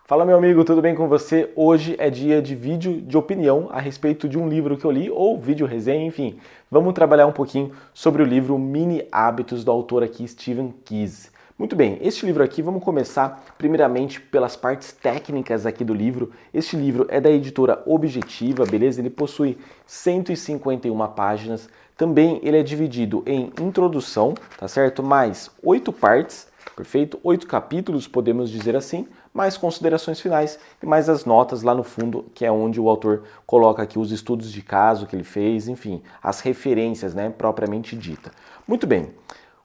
Fala meu amigo, tudo bem com você? Hoje é dia de vídeo de opinião a respeito de um livro que eu li, ou vídeo resenha, enfim. Vamos trabalhar um pouquinho sobre o livro Mini Hábitos do autor aqui, Stephen Keyes. Muito bem, este livro aqui, vamos começar primeiramente pelas partes técnicas aqui do livro. Este livro é da editora Objetiva, beleza? Ele possui 151 páginas. Também ele é dividido em introdução, tá certo? Mais 8 partes, perfeito? 8 capítulos, podemos dizer assim, mais considerações finais e mais as notas lá no fundo, que é onde o autor coloca aqui os estudos de caso que ele fez, enfim, as referências, né, propriamente dita. Muito bem,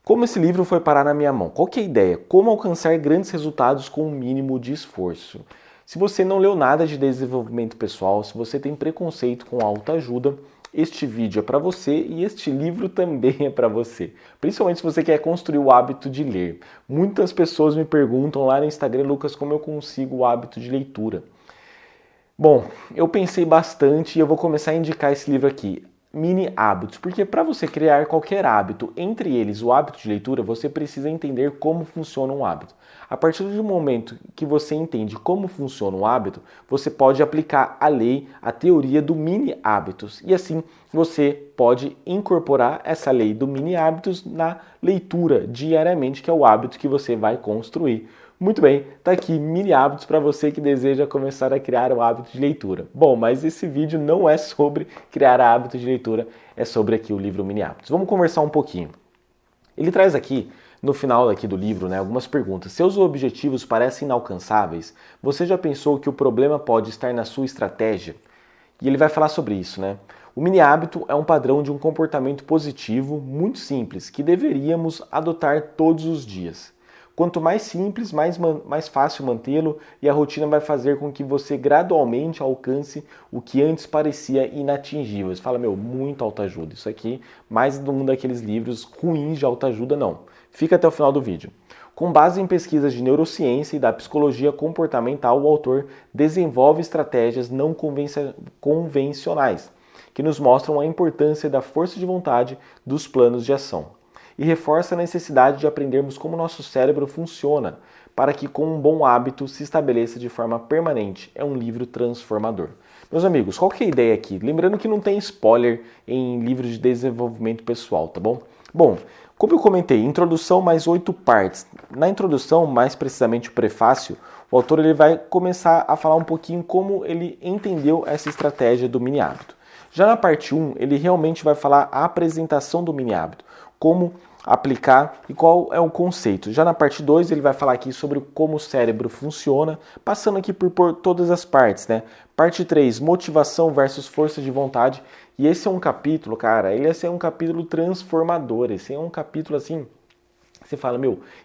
como esse livro foi parar na minha mão? Qual que é a ideia? Como alcançar grandes resultados com o mínimo de esforço? Se você não leu nada de desenvolvimento pessoal, se você tem preconceito com autoajuda, este vídeo é para você e este livro também é para você. Principalmente se você quer construir o hábito de ler. Muitas pessoas me perguntam lá no Instagram, Lucas, como eu consigo o hábito de leitura? Bom, eu pensei bastante e eu vou começar a indicar esse livro aqui. Mini hábitos, porque para você criar qualquer hábito, entre eles o hábito de leitura, você precisa entender como funciona um hábito. A partir do momento que você entende como funciona um hábito, você pode aplicar a lei, a teoria do mini hábitos, e assim você pode incorporar essa lei do mini hábitos na leitura diariamente, que é o hábito que você vai construir. Muito bem, tá aqui mini hábitos para você que deseja começar a criar o hábito de leitura. Bom, mas esse vídeo não é sobre criar hábito de leitura, é sobre aqui o livro Mini Hábitos. Vamos conversar um pouquinho. Ele traz aqui, no final aqui do livro, né, algumas perguntas. Seus objetivos parecem inalcançáveis? Você já pensou que o problema pode estar na sua estratégia? E ele vai falar sobre isso, né? O mini hábito é um padrão de um comportamento positivo muito simples que deveríamos adotar todos os dias. Quanto mais simples, mais fácil mantê-lo e a rotina vai fazer com que você gradualmente alcance o que antes parecia inatingível. Você fala, muito autoajuda. Isso aqui, mais um daqueles livros ruins de autoajuda, não. Fica até o final do vídeo. Com base em pesquisas de neurociência e da psicologia comportamental, o autor desenvolve estratégias não convencionais, que nos mostram a importância da força de vontade dos planos de ação. E reforça a necessidade de aprendermos como nosso cérebro funciona, para que com um bom hábito se estabeleça de forma permanente. É um livro transformador. Meus amigos, qual que é a ideia aqui? Lembrando que não tem spoiler em livros de desenvolvimento pessoal, tá bom? Bom, como eu comentei, introdução mais 8 partes. Na introdução, mais precisamente o prefácio, o autor ele vai começar a falar um pouquinho como ele entendeu essa estratégia do mini hábito. Já na parte 1, ele realmente vai falar a apresentação do mini hábito, como aplicar e qual é o conceito. Já na parte 2 ele vai falar aqui sobre como o cérebro funciona, passando aqui por todas as partes, né? Parte 3, motivação versus força de vontade. E esse é um capítulo, cara, esse é um capítulo transformador, esse é um capítulo assim, você fala,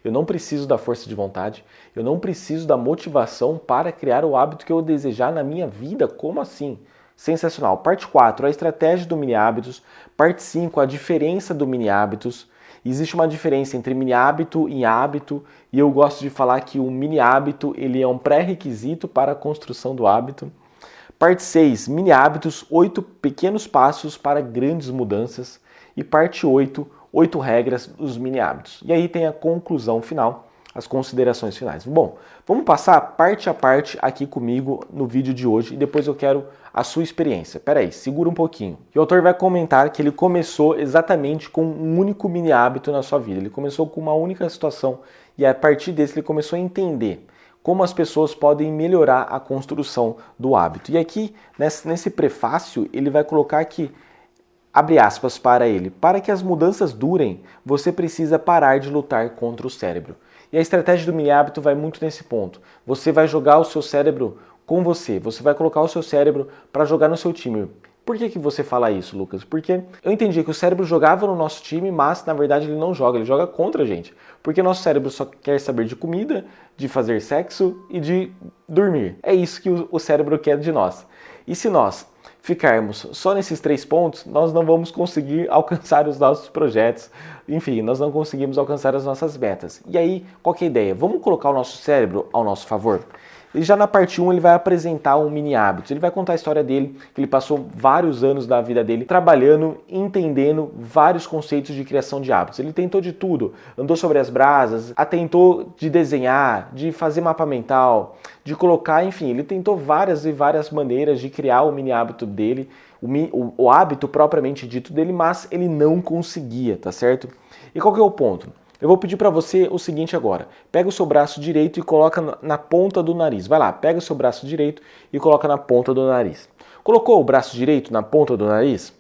eu não preciso da força de vontade, eu não preciso da motivação para criar o hábito que eu desejar na minha vida, como assim? Sensacional. Parte 4, a estratégia do mini hábitos. Parte 5, a diferença do mini hábitos. Existe uma diferença entre mini hábito e hábito, e eu gosto de falar que o mini hábito ele é um pré-requisito para a construção do hábito. Parte 6, mini hábitos, 8 pequenos passos para grandes mudanças. E parte 8, 8 regras dos mini hábitos. E aí tem a conclusão final, as considerações finais. Bom, vamos passar parte a parte aqui comigo no vídeo de hoje e depois eu quero a sua experiência. Peraí, segura um pouquinho. E o autor vai comentar que ele começou exatamente com um único mini hábito na sua vida. Ele começou com uma única situação e a partir desse ele começou a entender como as pessoas podem melhorar a construção do hábito. E aqui, nesse prefácio, ele vai colocar que abre aspas para ele, para que as mudanças durem, você precisa parar de lutar contra o cérebro. E a estratégia do mini hábito vai muito nesse ponto. Você vai jogar o seu cérebro com você vai colocar o seu cérebro para jogar no seu time. Por que você fala isso, Lucas? Porque eu entendi que o cérebro jogava no nosso time, mas na verdade ele não joga, ele joga contra a gente. Porque o nosso cérebro só quer saber de comida, de fazer sexo e de dormir. É isso que o cérebro quer de nós. E se nós ficarmos só nesses 3 pontos, nós não vamos conseguir alcançar os nossos projetos. Enfim, nós não conseguimos alcançar as nossas metas. E aí, qual que é a ideia? Vamos colocar o nosso cérebro ao nosso favor? E já na parte 1 ele vai apresentar um mini hábitos. Ele vai contar a história dele, que ele passou vários anos da vida dele trabalhando, entendendo vários conceitos de criação de hábitos. Ele tentou de tudo, andou sobre as brasas, atentou de desenhar, de fazer mapa mental, de colocar, enfim, ele tentou várias e várias maneiras de criar o mini hábito dele, o hábito propriamente dito dele, mas ele não conseguia, tá certo? E qual que é o ponto? Eu vou pedir para você o seguinte agora. Pega o seu braço direito e coloca na ponta do nariz. Vai lá, pega o seu braço direito e coloca na ponta do nariz. Colocou o braço direito na ponta do nariz?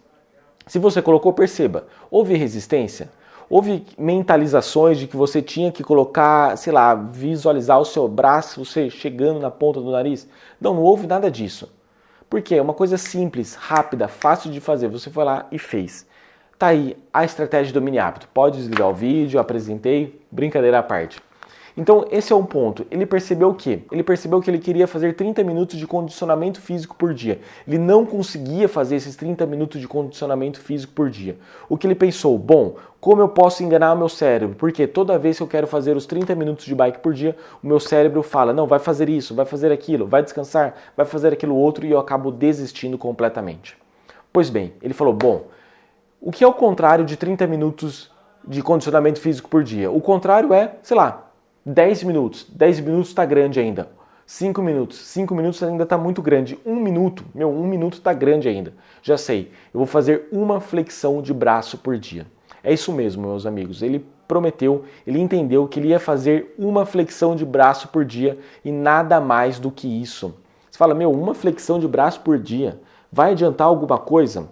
Se você colocou, perceba. Houve resistência? Houve mentalizações de que você tinha que colocar, sei lá, visualizar o seu braço, você chegando na ponta do nariz? Não houve nada disso. Por quê? É uma coisa simples, rápida, fácil de fazer. Você foi lá e fez. Tá aí a estratégia do mini hábito. Pode desligar o vídeo, apresentei, brincadeira à parte. Então esse é um ponto. Ele percebeu o quê? Ele percebeu que ele queria fazer 30 minutos de condicionamento físico por dia. Ele não conseguia fazer esses 30 minutos de condicionamento físico por dia. O que ele pensou? Bom, como eu posso enganar o meu cérebro? Porque toda vez que eu quero fazer os 30 minutos de bike por dia, o meu cérebro fala, não, vai fazer isso, vai fazer aquilo, vai descansar, vai fazer aquilo outro, e eu acabo desistindo completamente. Pois bem, ele falou, bom, o que é o contrário de 30 minutos de condicionamento físico por dia? O contrário é, sei lá, 10 minutos. 10 minutos está grande ainda. 5 minutos. 5 minutos ainda está muito grande. 1 minuto. 1 minuto está grande ainda. Já sei. Eu vou fazer uma flexão de braço por dia. É isso mesmo, meus amigos. Ele prometeu, ele entendeu que ele ia fazer uma flexão de braço por dia e nada mais do que isso. Você fala, uma flexão de braço por dia vai adiantar alguma coisa?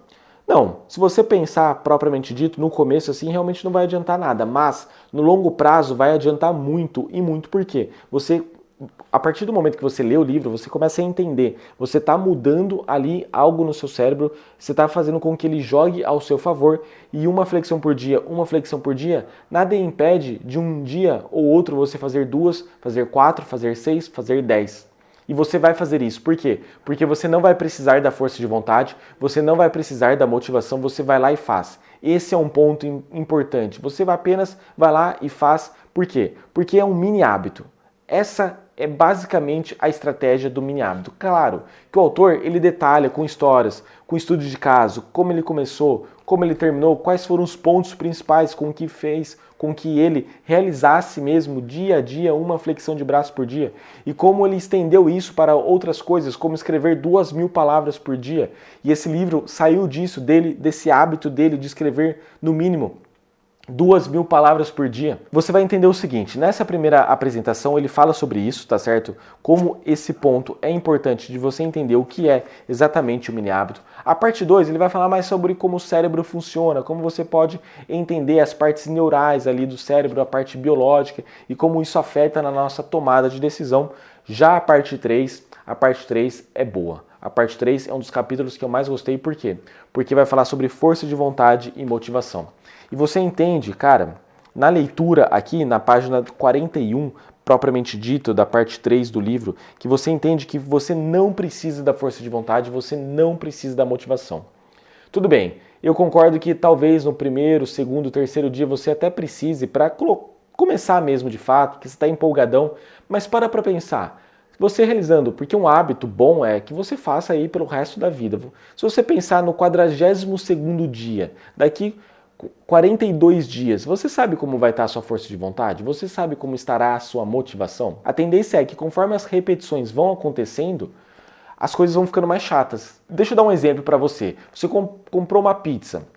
Não, se você pensar propriamente dito, no começo assim realmente não vai adiantar nada, mas no longo prazo vai adiantar muito, e muito por quê? Você, a partir do momento que você lê o livro, você começa a entender, você está mudando ali algo no seu cérebro, você está fazendo com que ele jogue ao seu favor, e uma flexão por dia, nada impede de um dia ou outro você fazer 2, fazer 4, fazer 6, fazer 10. E você vai fazer isso. Por quê? Porque você não vai precisar da força de vontade, você não vai precisar da motivação, você vai lá e faz. Esse é um ponto importante. Você apenas vai lá e faz. Por quê? Porque é um mini hábito. Essa é basicamente a estratégia do mini hábito. Claro que o autor ele detalha com histórias, com estudos de caso, como ele começou, como ele terminou, quais foram os pontos principais com que fez com que ele realizasse mesmo dia a dia uma flexão de braço por dia e como ele estendeu isso para outras coisas, como escrever 2.000 palavras por dia. E esse livro saiu disso, desse hábito dele de escrever no mínimo 2.000 palavras por dia. Você vai entender o seguinte, nessa primeira apresentação ele fala sobre isso, tá certo? Como esse ponto é importante de você entender o que é exatamente o mini hábito. A parte 2 ele vai falar mais sobre como o cérebro funciona, como você pode entender as partes neurais ali do cérebro, a parte biológica e como isso afeta na nossa tomada de decisão. Já a parte 3 é boa. A parte 3 é um dos capítulos que eu mais gostei, por quê? Porque vai falar sobre força de vontade e motivação. E você entende, cara, na leitura aqui, na página 41, propriamente dito, da parte 3 do livro, que você entende que você não precisa da força de vontade, você não precisa da motivação. Tudo bem, eu concordo que talvez no primeiro, segundo, terceiro dia você até precise para começar mesmo de fato, que você está empolgadão, mas para pensar. Você realizando, porque um hábito bom é que você faça aí pelo resto da vida. Se você pensar no 42º dia, daqui 42 dias, você sabe como vai estar a sua força de vontade? Você sabe como estará a sua motivação? A tendência é que conforme as repetições vão acontecendo, as coisas vão ficando mais chatas. Deixa eu dar um exemplo para você. Você comprou uma pizza.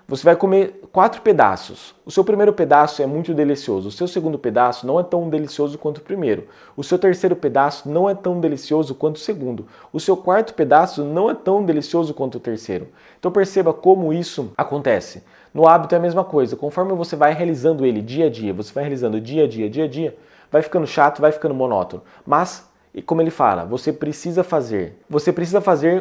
Você vai comer 4 pedaços. O seu primeiro pedaço é muito delicioso. O seu segundo pedaço não é tão delicioso quanto o primeiro. O seu terceiro pedaço não é tão delicioso quanto o segundo. O seu quarto pedaço não é tão delicioso quanto o terceiro. Então perceba como isso acontece. No hábito é a mesma coisa. Conforme você vai realizando ele dia a dia, você vai realizando dia a dia, vai ficando chato, vai ficando monótono. Mas e como ele fala, você precisa fazer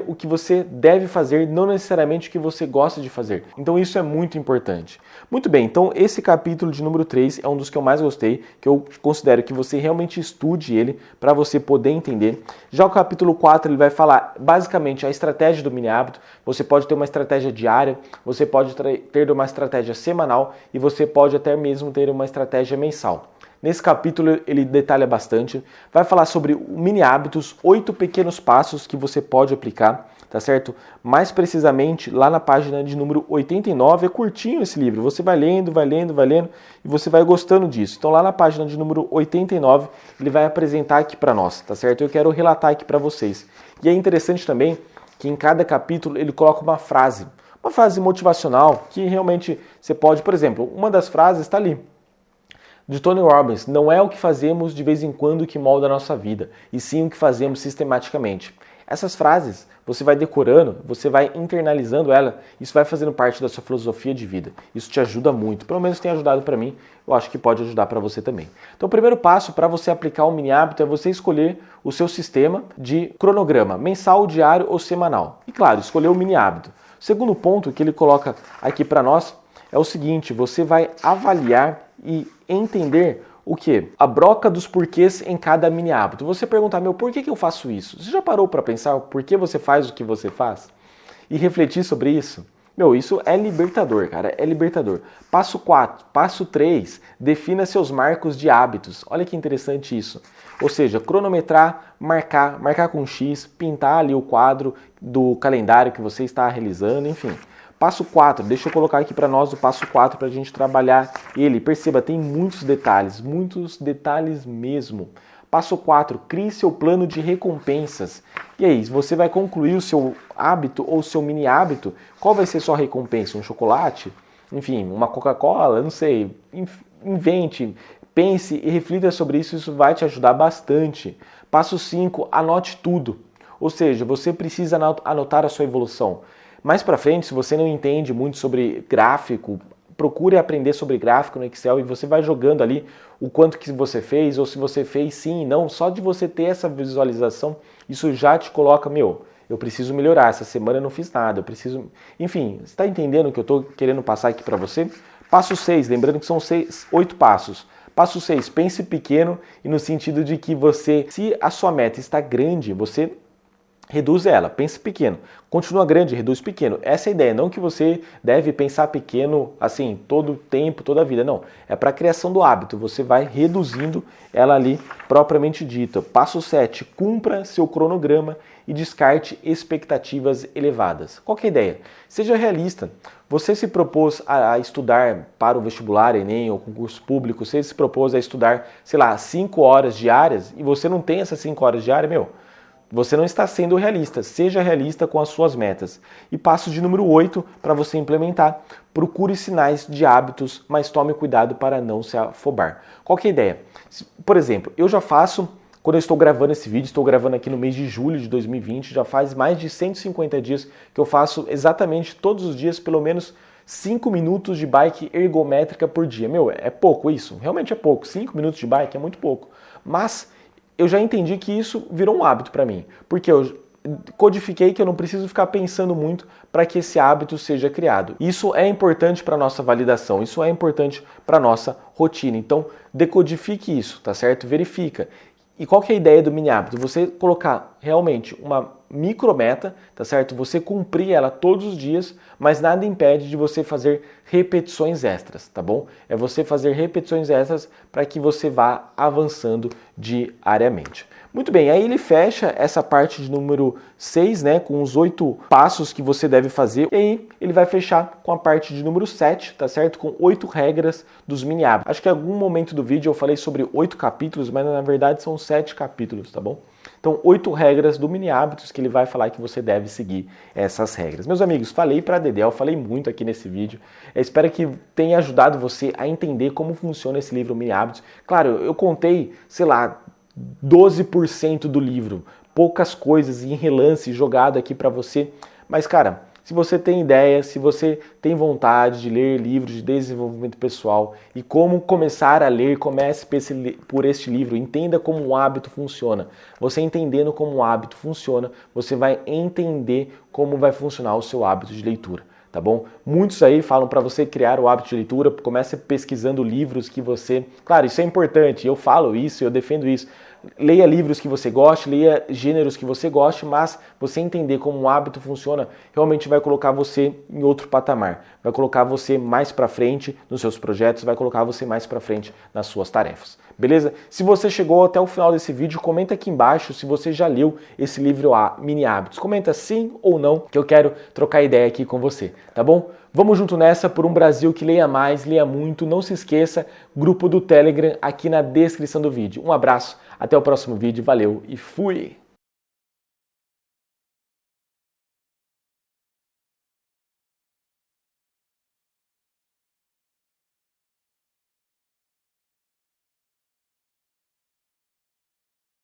o que você deve fazer, não necessariamente o que você gosta de fazer. Então isso é muito importante. Muito bem, então esse capítulo de número 3 é um dos que eu mais gostei, que eu considero que você realmente estude ele para você poder entender. Já o capítulo 4 ele vai falar basicamente a estratégia do mini hábito. Você pode ter uma estratégia diária, você pode ter uma estratégia semanal e você pode até mesmo ter uma estratégia mensal. Nesse capítulo ele detalha bastante, vai falar sobre mini hábitos, 8 pequenos passos que você pode aplicar, tá certo? Mais precisamente lá na página de número 89, é curtinho esse livro, você vai lendo e você vai gostando disso. Então lá na página de número 89 ele vai apresentar aqui para nós, tá certo? Eu quero relatar aqui para vocês. E é interessante também que em cada capítulo ele coloca uma frase motivacional que realmente você pode, por exemplo, uma das frases está ali, de Tony Robbins: não é o que fazemos de vez em quando que molda a nossa vida, e sim o que fazemos sistematicamente. Essas frases você vai decorando, você vai internalizando ela, isso vai fazendo parte da sua filosofia de vida. Isso te ajuda muito, pelo menos tem ajudado para mim, eu acho que pode ajudar para você também. Então o primeiro passo para você aplicar um mini hábito é você escolher o seu sistema de cronograma, mensal, diário ou semanal. E claro, escolher o mini hábito. O segundo ponto que ele coloca aqui para nós é o seguinte: você vai avaliar e entender o quê? A broca dos porquês em cada mini hábito. Você perguntar, por que eu faço isso? Você já parou para pensar por que você faz o que você faz? E refletir sobre isso? Isso é libertador, cara, é libertador. Passo 4, passo 3, defina seus marcos de hábitos. Olha que interessante isso. Ou seja, cronometrar, marcar com X, pintar ali o quadro do calendário que você está realizando, enfim. Passo 4, deixa eu colocar aqui para nós o passo 4 para a gente trabalhar ele. Perceba, tem muitos detalhes mesmo. Passo 4, crie seu plano de recompensas. E aí, você vai concluir o seu hábito ou seu mini hábito, qual vai ser sua recompensa? Um chocolate? Enfim, uma Coca-Cola? Não sei. Invente, pense e reflita sobre isso, isso vai te ajudar bastante. Passo 5, anote tudo. Ou seja, você precisa anotar a sua evolução. Mais para frente, se você não entende muito sobre gráfico, procure aprender sobre gráfico no Excel e você vai jogando ali o quanto que você fez, ou se você fez sim e não. Só de você ter essa visualização, isso já te coloca, eu preciso melhorar, essa semana eu não fiz nada, eu preciso... Enfim, você está entendendo o que eu estou querendo passar aqui para você? Passo 6, lembrando que são 8 passos. Passo 6, pense pequeno e no sentido de que se a sua meta está grande, você reduz ela, pense pequeno. Continua grande, reduz pequeno. Essa é a ideia, não que você deve pensar pequeno assim, todo o tempo, toda a vida, não. É para a criação do hábito, você vai reduzindo ela ali propriamente dita. Passo 7, cumpra seu cronograma e descarte expectativas elevadas. Qual que é a ideia? Seja realista. Você se propôs a estudar para o vestibular, Enem ou concurso público, você se propôs a estudar, 5 horas diárias e você não tem essas 5 horas diárias, você não está sendo realista. Seja realista com as suas metas. E passo de número 8 para você implementar. Procure sinais de hábitos, mas tome cuidado para não se afobar. Qual que é a ideia? Por exemplo, eu já faço, quando eu estou gravando esse vídeo, estou gravando aqui no mês de julho de 2020, já faz mais de 150 dias que eu faço exatamente todos os dias, pelo menos 5 minutos de bike ergométrica por dia. É pouco isso? Realmente é pouco. 5 minutos de bike é muito pouco. Mas eu já entendi que isso virou um hábito para mim, porque eu codifiquei que eu não preciso ficar pensando muito para que esse hábito seja criado. Isso é importante para a nossa validação, isso é importante para a nossa rotina. Então, decodifique isso, tá certo? Verifica. E qual que é a ideia do mini hábito? Você colocar realmente uma micrometa, tá certo? Você cumprir ela todos os dias, mas nada impede de você fazer repetições extras, tá bom? É você fazer repetições extras para que você vá avançando diariamente. Muito bem, aí ele fecha essa parte de número 6, né, com os 8 passos que você deve fazer. E aí ele vai fechar com a parte de número 7, tá certo? Com 8 regras dos mini hábitos. Acho que em algum momento do vídeo eu falei sobre 8 capítulos, mas na verdade são 7 capítulos, tá bom? Então, 8 regras do mini hábitos que ele vai falar que você deve seguir essas regras. Meus amigos, falei para Dedéu, falei muito aqui nesse vídeo. Eu espero que tenha ajudado você a entender como funciona esse livro Mini Hábitos. Claro, eu contei, 12% do livro, poucas coisas em relance jogado aqui para você, mas cara, se você tem ideia, se você tem vontade de ler livros de desenvolvimento pessoal e como começar a ler, comece por este livro, entenda como um hábito funciona. Você entendendo como um hábito funciona, você vai entender como vai funcionar o seu hábito de leitura. Tá bom? Muitos aí falam para você criar o hábito de leitura, comece pesquisando livros que você... Claro, isso é importante, eu falo isso, eu defendo isso, leia livros que você goste, leia gêneros que você goste, mas você entender como um hábito funciona realmente vai colocar você em outro patamar, vai colocar você mais para frente nos seus projetos, vai colocar você mais para frente nas suas tarefas. Beleza? Se você chegou até o final desse vídeo, comenta aqui embaixo se você já leu esse livro Mini Hábitos. Comenta sim ou não, que eu quero trocar ideia aqui com você, tá bom? Vamos junto nessa por um Brasil que leia mais, leia muito. Não se esqueça, grupo do Telegram aqui na descrição do vídeo. Um abraço, até o próximo vídeo, valeu e fui!